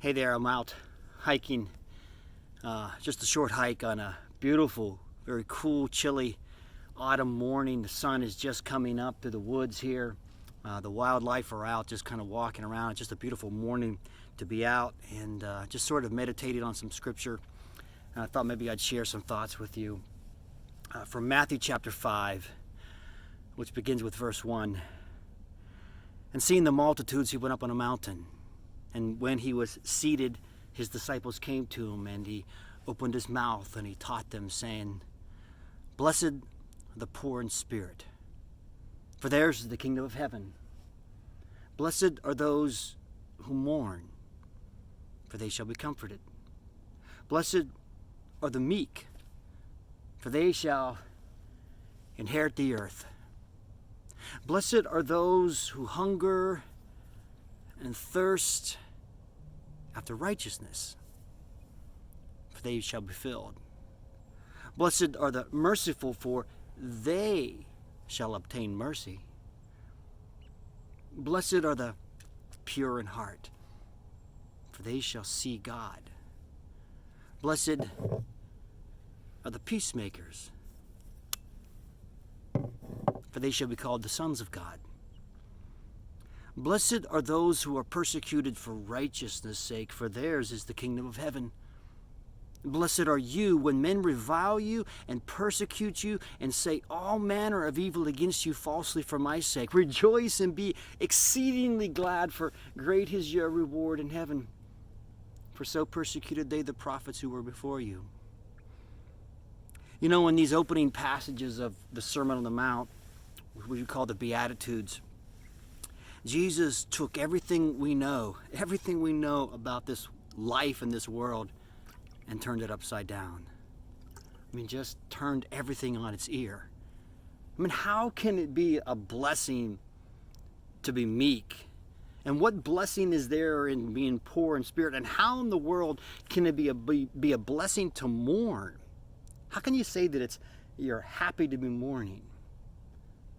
Hey there, I'm out hiking, just a short hike on a beautiful, very cool, chilly autumn morning. The sun is just coming up through the woods here. The wildlife are out just kind of walking around. It's just a beautiful morning to be out and just sort of meditated on some scripture. And I thought maybe I'd share some thoughts with you from Matthew chapter 5, which begins with verse 1. And seeing the multitudes, he went up on a mountain. And when he was seated, his disciples came to him, and he opened his mouth, and he taught them, saying, Blessed are the poor in spirit, for theirs is the kingdom of heaven. Blessed are those who mourn, for they shall be comforted. Blessed are the meek, for they shall inherit the earth. Blessed are those who hunger and thirst after righteousness, for they shall be filled. Blessed are the merciful, for they shall obtain mercy. Blessed are the pure in heart, for they shall see God. Blessed are the peacemakers, for they shall be called the sons of God. Blessed are those who are persecuted for righteousness' sake, for theirs is the kingdom of heaven. Blessed are you when men revile you and persecute you and say all manner of evil against you falsely for my sake. Rejoice and be exceedingly glad, for great is your reward in heaven. For so persecuted they the prophets who were before you. You know, in these opening passages of the Sermon on the Mount, what we call the Beatitudes, Jesus took everything we know about this life in this world, and turned it upside down. I mean, just turned everything on its ear. I mean, how can it be a blessing to be meek? And what blessing is there in being poor in spirit? And how in the world can it be a blessing to mourn? How can you say that you're happy to be mourning?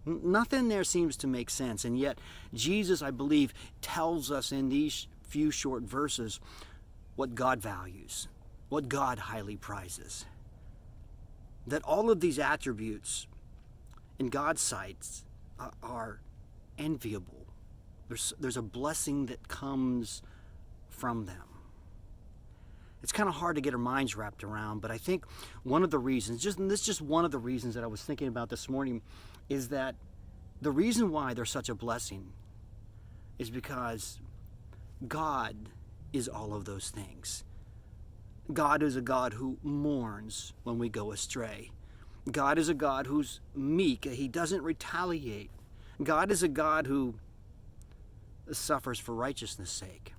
Nothing there seems to make sense. And yet, Jesus, I believe, tells us in these few short verses what God values, what God highly prizes. That all of these attributes in God's sight are enviable. There's a blessing that comes from them. It's kind of hard to get our minds wrapped around, but I think one of the reasons, this is just one of the reasons that I was thinking about this morning, is that the reason why they're such a blessing is because God is all of those things. God is a God who mourns when we go astray. God is a God who's meek. He doesn't retaliate. God is a God who suffers for righteousness' sake.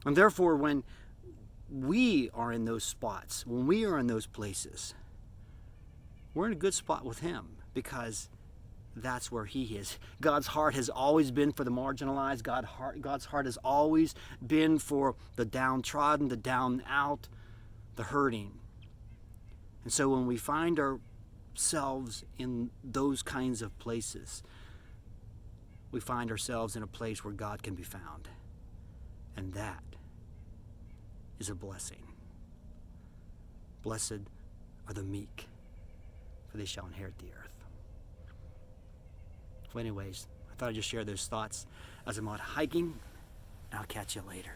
And therefore, when we are in those spots, when we are in those places, we're in a good spot with Him, because that's where He is. God's heart has always been for the marginalized. God's heart has always been for the downtrodden, the down out, the hurting. And so when we find ourselves in those kinds of places, we find ourselves in a place where God can be found. And that is a blessing. Blessed are the meek, for they shall inherit the earth. Well, anyways, I thought I'd just share those thoughts as I'm out hiking, and I'll catch you later.